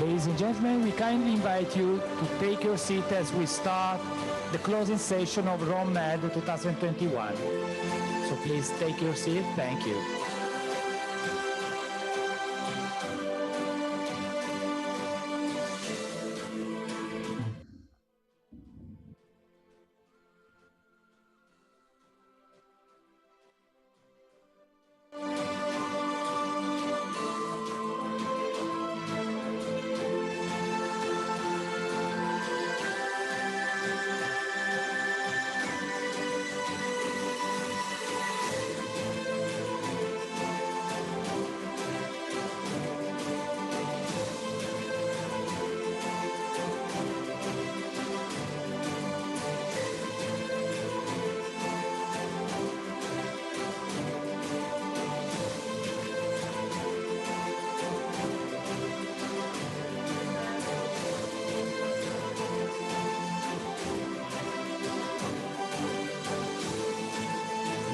Ladies and gentlemen, we kindly invite you to take your seat as we start the closing session of Rome Med 2021. So please take your seat. Thank you.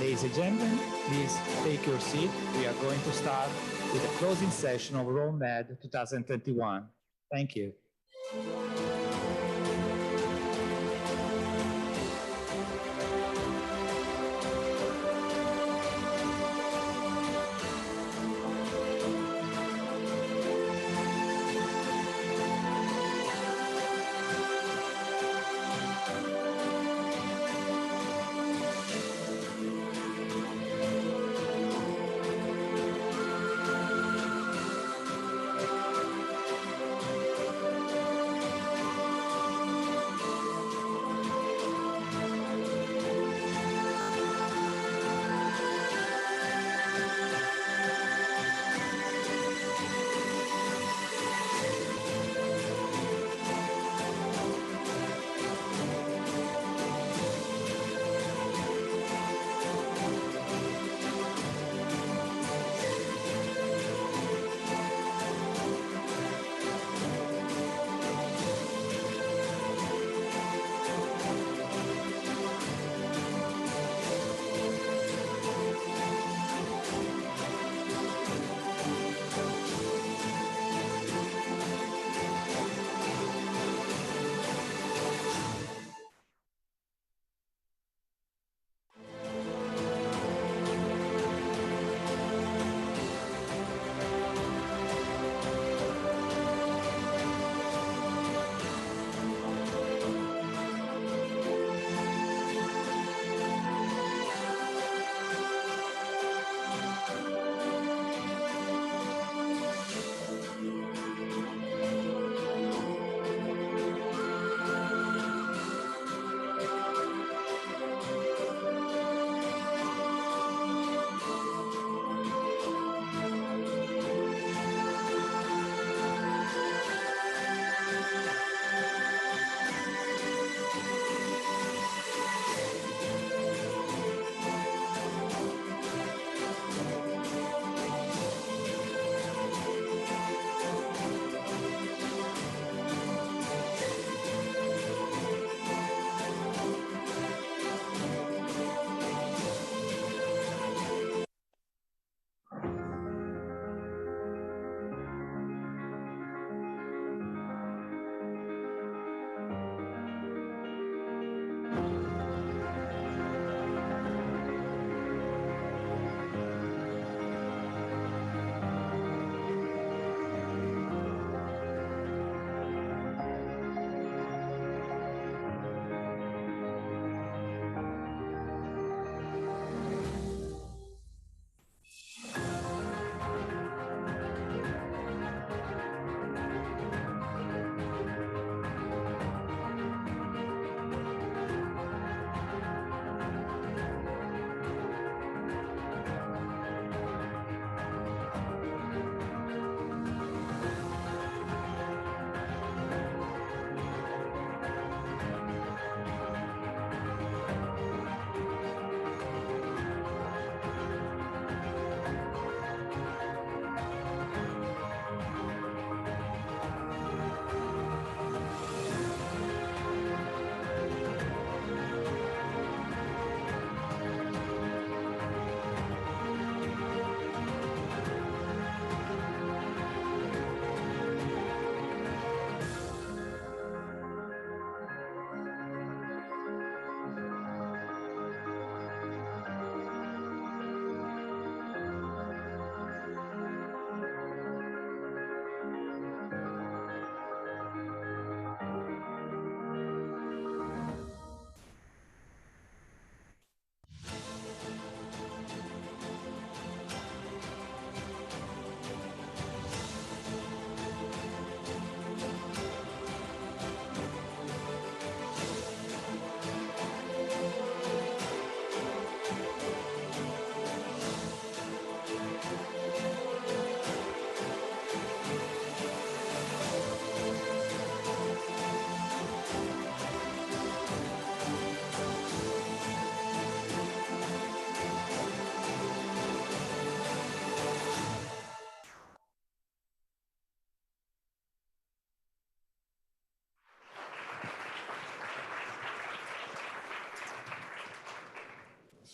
Ladies and gentlemen, please take your seat. We are going to start with the closing session of Rome Med 2021. Thank you.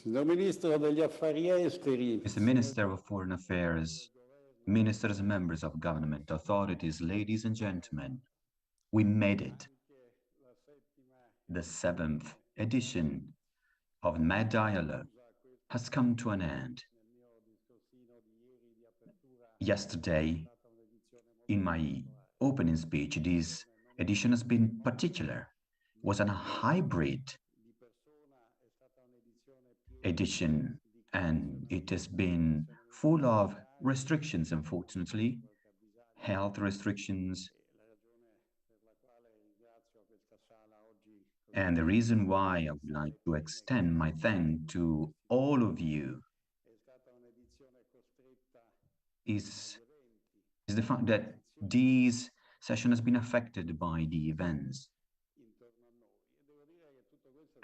Signor Ministro degli Affari Esteri, Mr. Minister of Foreign Affairs, ministers and members of government, authorities, ladies and gentlemen, we made it. The seventh edition of Mad Dialogue has come to an end. Yesterday, in my opening speech, this edition has been particular. It was a hybrid edition, and it has been full of restrictions, unfortunately, health restrictions. And the reason why I would like to extend my thanks to all of you is the fact that this session has been affected by the events.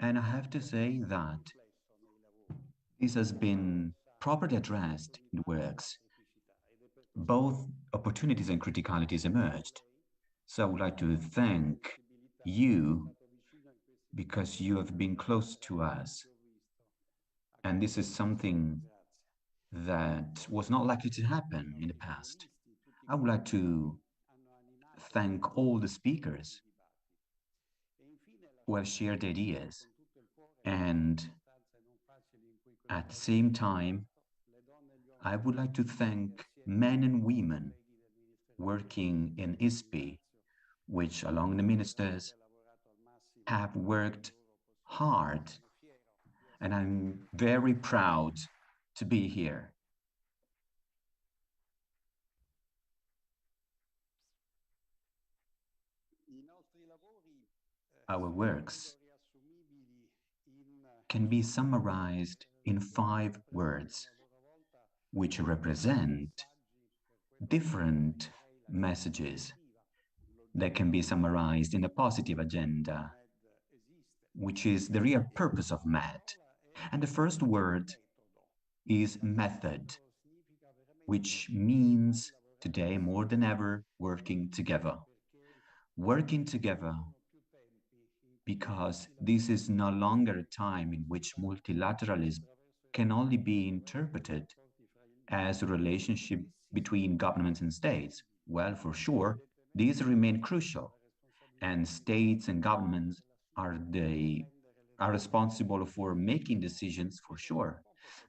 And I have to say that this has been properly addressed in the works. Both opportunities and criticalities emerged. So I would like to thank you because you have been close to us. And this is something that was not likely to happen in the past. I would like to thank all the speakers who have shared ideas. And at the same time, I would like to thank men and women working in ISPI, which, along the ministers, have worked hard. And I'm very proud to be here. Our works can be summarized in 5 words, which represent different messages that can be summarized in a positive agenda, which is the real purpose of MED. And the first word is method, which means today more than ever working together. Working together because this is no longer a time in which multilateralism can only be interpreted as a relationship between governments and states. Well, for sure, these remain crucial, and states and governments are responsible for making decisions for sure.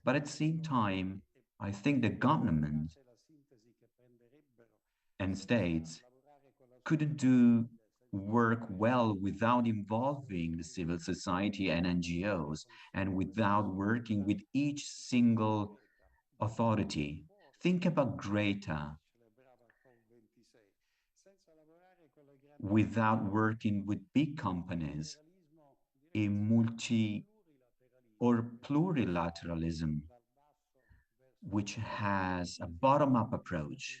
But at the same time, I think the government and states couldn't do work well without involving the civil society and NGOs and without working with each single authority. Think about Greta. Without working with big companies, a multi or plurilateralism, which has a bottom-up approach.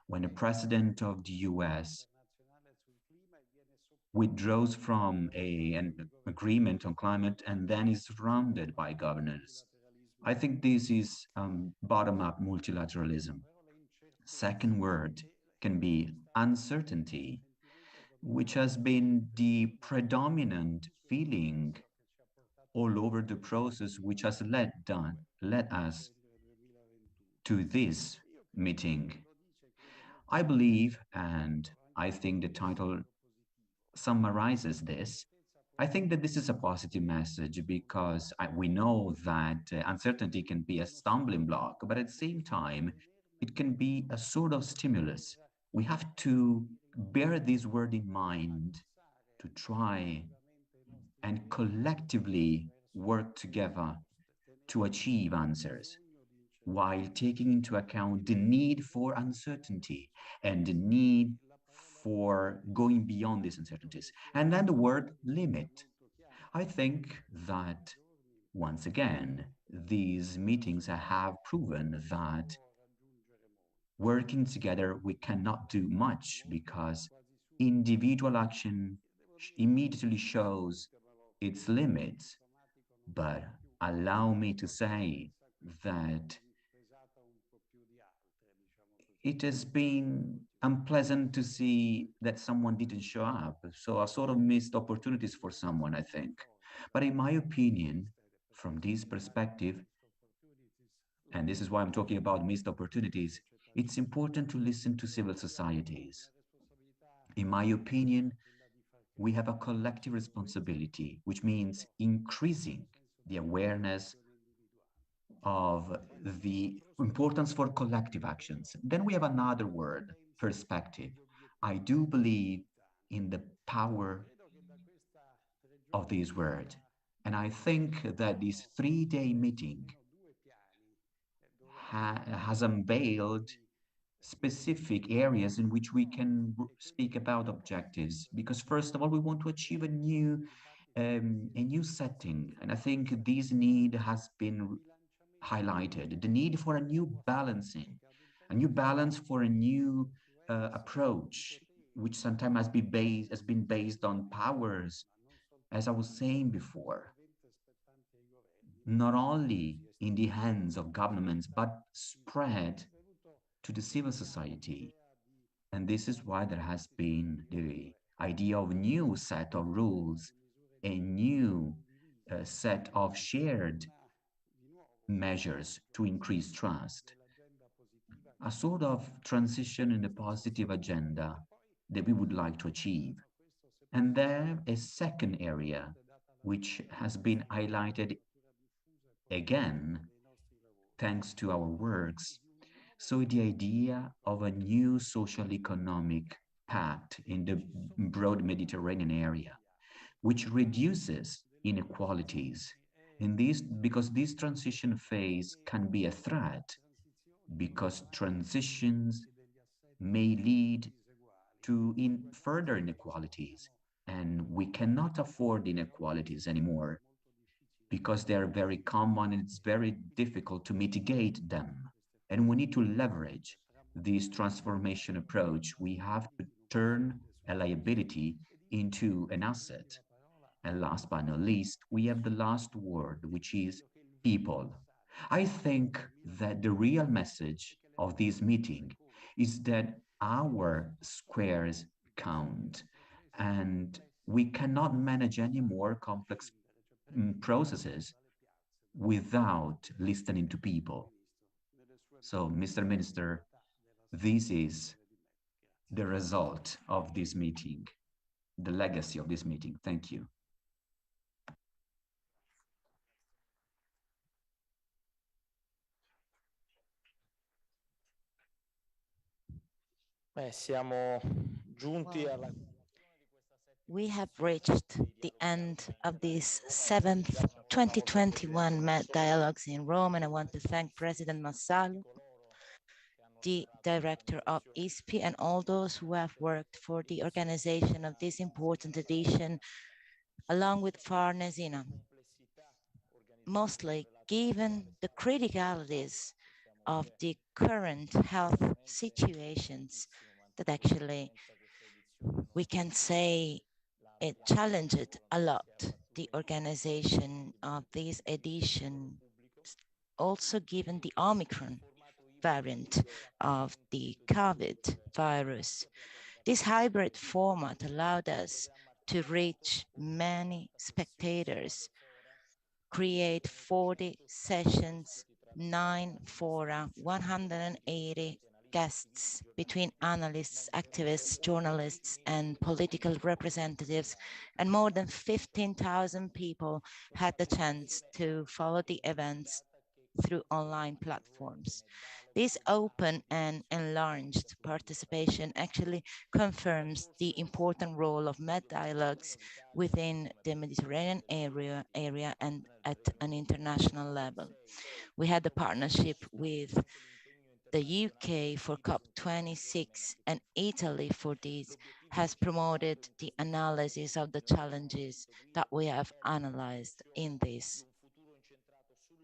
When the president of the US withdraws from an agreement on climate and then is surrounded by governors. I think this is bottom-up multilateralism. Second word can be uncertainty, which has been the predominant feeling all over the process, which has led us to this meeting. I believe, and I think the title summarizes this. I think that this is a positive message because we know that uncertainty can be a stumbling block, but at the same time, it can be a sort of stimulus. We have to bear this word in mind to try and collectively work together to achieve answers while taking into account the need for uncertainty and the need for going beyond these uncertainties. And then the word limit. I think that once again, these meetings have proven that working together we cannot do much because individual action immediately shows its limits. But allow me to say that it has been unpleasant to see that someone didn't show up. So I sort of missed opportunities for someone, I think. But in my opinion, From this perspective, and this is why I'm talking about missed opportunities, it's important to listen to civil societies. In my opinion, we have a collective responsibility, which means increasing the awareness of the importance for collective actions. Then we have another word, perspective. I do believe in the power of this word. And I think that this 3-day meeting has unveiled specific areas in which we can speak about objectives. Because first of all, we want to achieve a new setting, and I think this need has been highlighted: the need for a new balancing, a new balance for a new approach, which sometimes has been based on powers, as I was saying before, not only in the hands of governments, but spread to the civil society. And this is why there has been the idea of a new set of rules, a new set of shared measures to increase trust, a sort of transition in the positive agenda that we would like to achieve. And there, a second area which has been highlighted again thanks to our works. So the idea of a new social economic pact in the broad Mediterranean area, which reduces inequalities. In this, because this transition phase can be a threat, because transitions may lead to further inequalities, and we cannot afford inequalities anymore because they are very common and it's very difficult to mitigate them. And we need to leverage this transformation approach. We have to turn a liability into an asset. And last but not least, we have the last word, which is people. I think that the real message of this meeting is that our squares count, and we cannot manage any more complex processes without listening to people. So, Mr. Minister, this is the result of this meeting, the legacy of this meeting. Thank you. Siamo giunti Well, alla we have reached the end of this seventh 2021 Met Dialogues in Rome, and I want to thank President Massalo, the director of ISPI, and all those who have worked for the organization of this important edition, along with Farnesina. Mostly given the criticalities of the current health situations that actually we can say it challenged a lot the organization of this edition, also given the Omicron variant of the COVID virus. This hybrid format allowed us to reach many spectators, create 40 sessions, 9 fora, 180 guests between analysts, activists, journalists, and political representatives, and more than 15,000 people had the chance to follow the events through online platforms. This open and enlarged participation actually confirms the important role of Med dialogues within the Mediterranean area and at an international level. We had a partnership with the UK for COP26 and Italy for this has promoted the analysis of the challenges that we have analyzed in this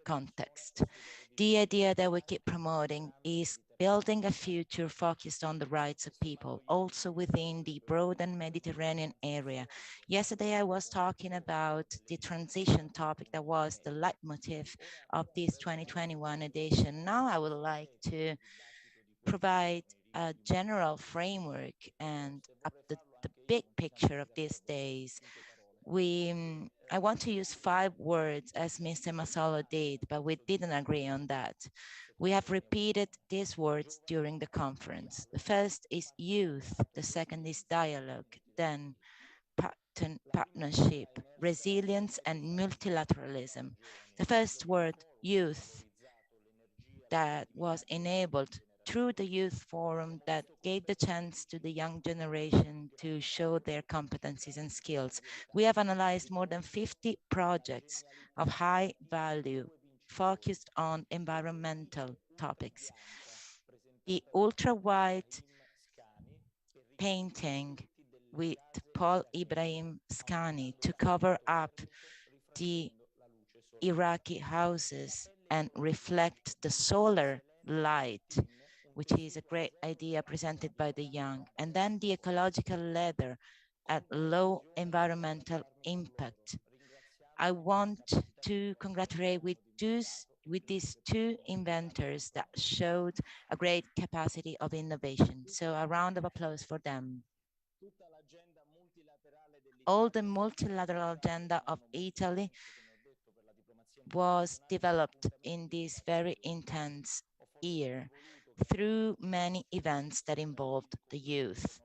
context. The idea that we keep promoting is building a future focused on the rights of people, also within the broader Mediterranean area. Yesterday, I was talking about the transition topic that was the leitmotif of this 2021 edition. Now I would like to provide a general framework and the big picture of these days. We I want to use 5 words as Mr. Masolo did, but we didn't agree on that. We have repeated these words during the conference. The first is youth, the second is dialogue, then partnership, resilience, and multilateralism. The first word, youth, that was enabled through the youth forum that gave the chance to the young generation to show their competencies and skills. We have analyzed more than 50 projects of high value focused on environmental topics. The ultra-wide painting with Paul Ibrahim Skani to cover up the Iraqi houses and reflect the solar light, which is a great idea presented by the young. And then the ecological leather at low environmental impact. I want to congratulate with these 2 inventors that showed a great capacity of innovation. So a round of applause for them. All the multilateral agenda of Italy was developed in this very intense year through many events that involved the youth.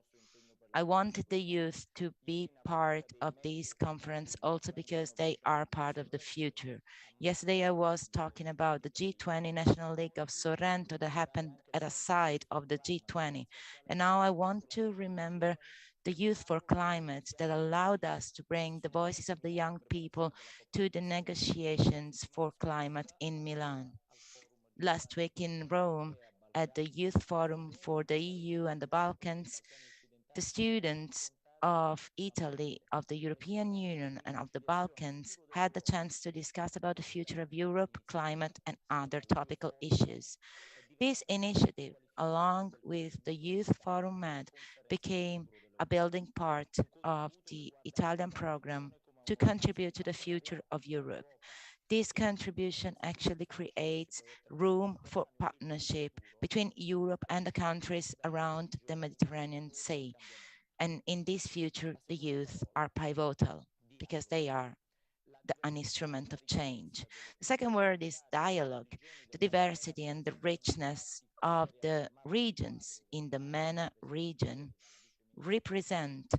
I wanted the youth to be part of this conference also because they are part of the future. Yesterday I was talking about the G20 National League of Sorrento that happened at a side of the G20. And now I want to remember the Youth for Climate that allowed us to bring the voices of the young people to the negotiations for climate in Milan. Last week in Rome, at the Youth Forum for the EU and the Balkans, the students of Italy, of the European Union, and of the Balkans had the chance to discuss about the future of Europe, climate, and other topical issues. This initiative, along with the Youth Forum Med, became a building part of the Italian program to contribute to the future of Europe. This contribution actually creates room for partnership between Europe and the countries around the Mediterranean Sea. And in this future, the youth are pivotal because they are an instrument of change. The second word is dialogue, the diversity and the richness of the regions in the MENA region represent,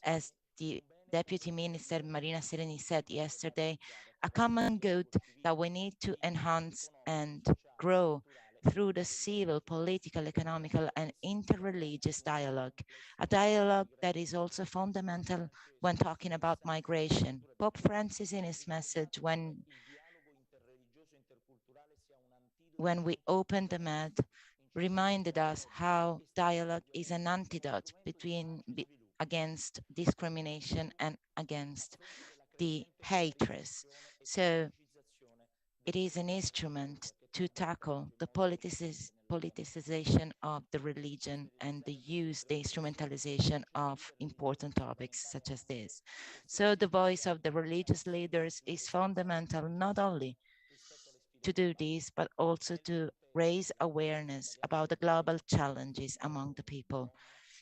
as the Deputy Minister Marina Sereni said yesterday, a common good that we need to enhance and grow through the civil, political, economical, and interreligious dialogue, a dialogue that is also fundamental when talking about migration. Pope Francis, in his message, when we opened the Med, reminded us how dialogue is an antidote against discrimination and against the hatred. So it is an instrument to tackle the politicization of the religion and the instrumentalization of important topics such as this. So the voice of the religious leaders is fundamental not only to do this, but also to raise awareness about the global challenges among the people.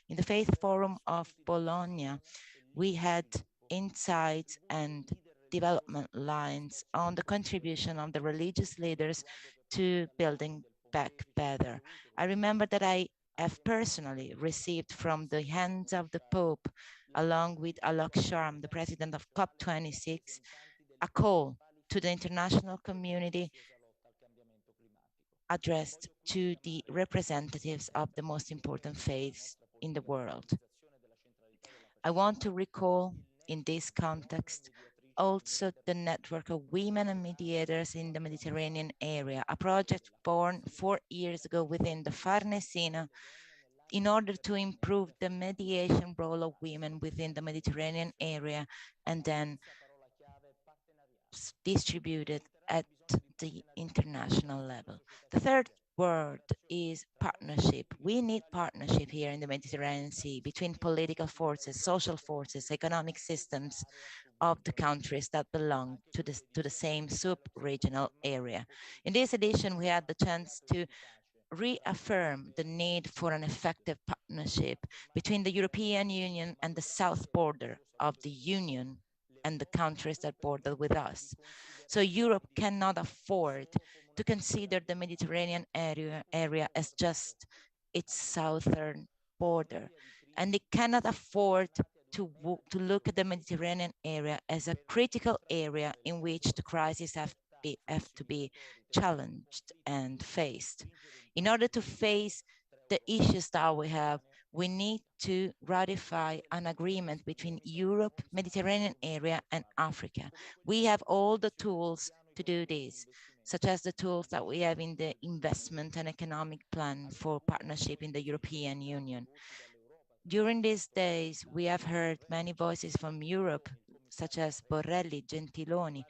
In the Faith Forum of Bologna, we had insights and development lines on the contribution of the religious leaders to building back better. I remember that I have personally received from the hands of the Pope, along with Alok Sharma, the president of COP26, a call to the international community addressed to the representatives of the most important faiths in the world. I want to recall in this context also the network of women and mediators in the Mediterranean area, a project born 4 years ago within the Farnesina in order to improve the mediation role of women within the Mediterranean area and then distributed at the international level. The third word is partnership. We need partnership here in the Mediterranean Sea between political forces, social forces, economic systems of the countries that belong to the same sub-regional area. In this edition, we had the chance to reaffirm the need for an effective partnership between the European Union and the south border of the Union and the countries that border with us. So Europe cannot afford to consider the Mediterranean area as just its southern border. And it cannot afford to look at the Mediterranean area as a critical area in which the crises have to be challenged and faced. In order to face the issues that we have, we need to ratify an agreement between Europe, Mediterranean area, and Africa. We have all the tools to do this, such as the tools that we have in the investment and economic plan for partnership in the European Union. During these days, we have heard many voices from Europe, such as Borrelli, Gentiloni,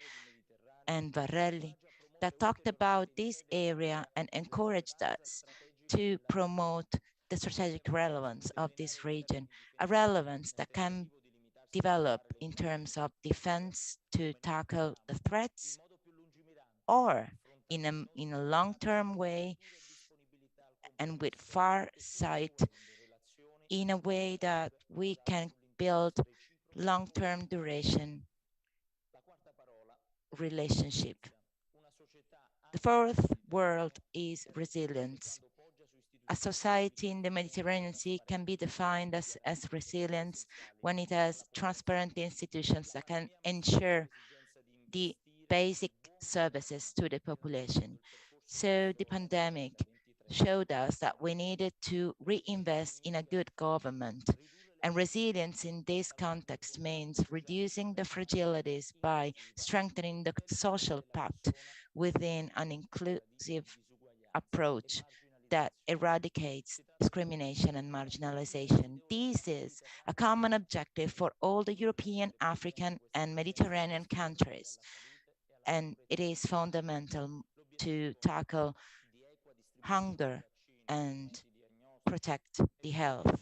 and Varelli, that talked about this area and encouraged us to promote the strategic relevance of this region, a relevance that can develop in terms of defense to tackle the threats, or in a long-term way and with far sight, in a way that we can build long-term duration relationship. The fourth word is resilience. A society in the Mediterranean Sea can be defined as resilience when it has transparent institutions that can ensure the basic services to the population. So the pandemic showed us that we needed to reinvest in a good government. And resilience in this context means reducing the fragilities by strengthening the social pact within an inclusive approach that eradicates discrimination and marginalization. This is a common objective for all the European, African, and Mediterranean countries, and it is fundamental to tackle hunger and protect the health.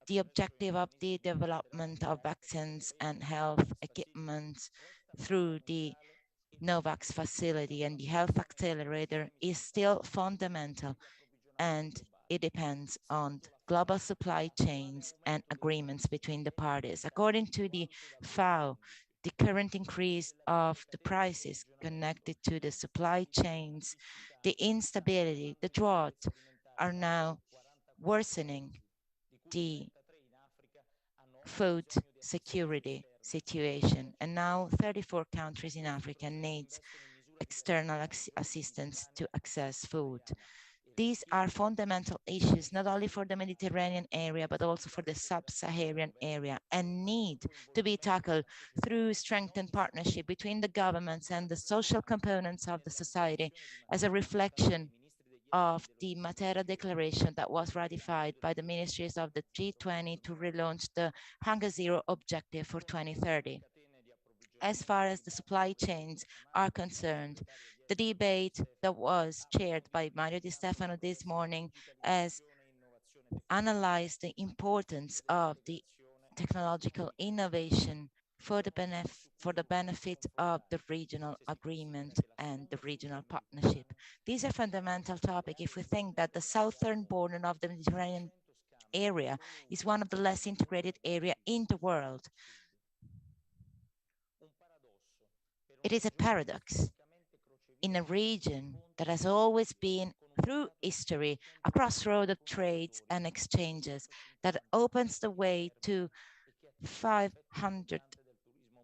The objective of the development of vaccines and health equipment through the NOVAX facility and the health accelerator is still fundamental, and it depends on global supply chains and agreements between the parties. According to the FAO, the current increase of the prices connected to the supply chains, the instability, the drought are now worsening the food security situation. And now 34 countries in Africa needs external assistance to access food. These are fundamental issues, not only for the Mediterranean area, but also for the sub-Saharan area, and need to be tackled through strengthened partnership between the governments and the social components of the society as a reflection of the Matera Declaration that was ratified by the ministries of the G20 to relaunch the Hunger Zero objective for 2030. As far as the supply chains are concerned, the debate that was chaired by Mario Di Stefano this morning has analyzed the importance of the technological innovation for the benefit of the regional agreement and the regional partnership. These are fundamental topics if we think that the southern border of the Mediterranean area is one of the less integrated areas in the world. It is a paradox in a region that has always been, through history, a crossroad of trades and exchanges that opens the way to 500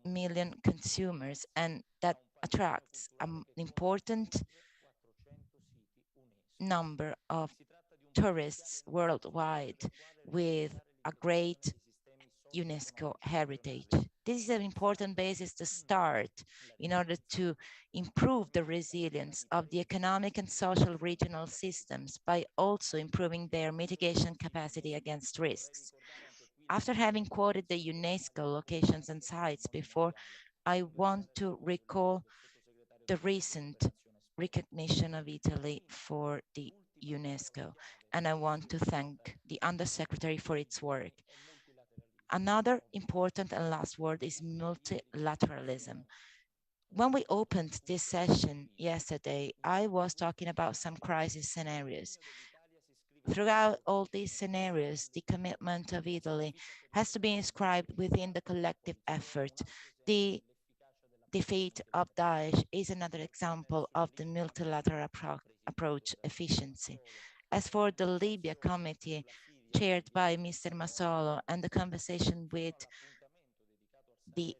million consumers and that attracts an important number of tourists worldwide with a great UNESCO heritage. This is an important basis to start in order to improve the resilience of the economic and social regional systems by also improving their mitigation capacity against risks. After having quoted the UNESCO locations and sites before, I want to recall the recent recognition of Italy for the UNESCO, and I want to thank the Undersecretary for its work. Another important and last word is multilateralism. When we opened this session yesterday, I was talking about some crisis scenarios. Throughout all these scenarios, the commitment of Italy has to be inscribed within the collective effort The defeat of Daesh is another example of the multilateral approach efficiency. As for the Libya committee chaired by Mr. Masolo and the conversation with the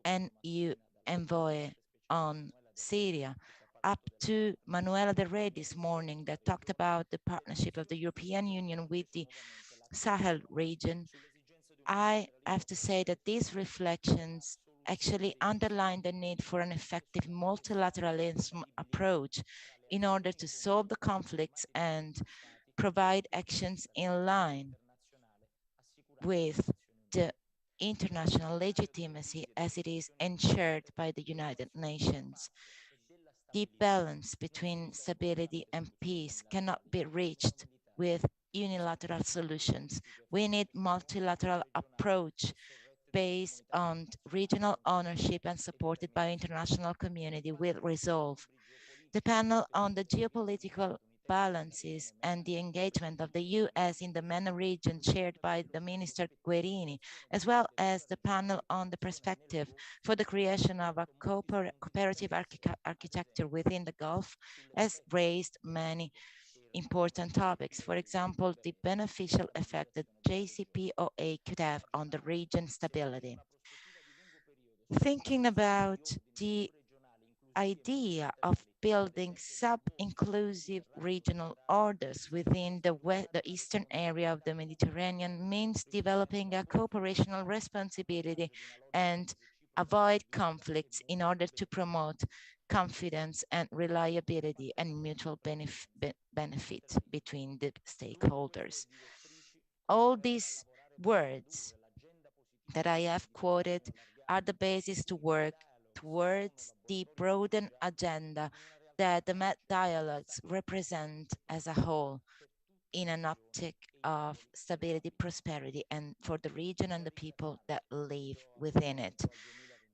NU envoy on Syria, up to Manuela de Rey this morning that talked about the partnership of the European Union with the Sahel region, I have to say that these reflections actually underline the need for an effective multilateralism approach in order to solve the conflicts and provide actions in line with the international legitimacy as it is ensured by the United Nations. The balance between stability and peace cannot be reached with unilateral solutions. We need multilateral approach based on regional ownership and supported by international community will resolve. The panel on the geopolitical balances and the engagement of the US in the MENA region chaired by the Minister Guerini, as well as the panel on the perspective for the creation of a cooperative architecture within the Gulf, has raised many important topics. For example, the beneficial effect that JCPOA could have on the region's stability. Thinking about the idea of building sub-inclusive regional orders within the eastern area of the Mediterranean means developing a cooperational responsibility and avoid conflicts in order to promote confidence and reliability and mutual benefit between the stakeholders. All these words that I have quoted are the basis to work towards the broadened agenda that the Met dialogues represent as a whole in an optic of stability, prosperity, and for the region and the people that live within it.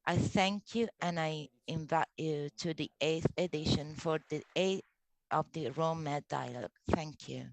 I thank you and I invite you to the 8th edition for the 8th of the Rome Med Dialogue. Thank you.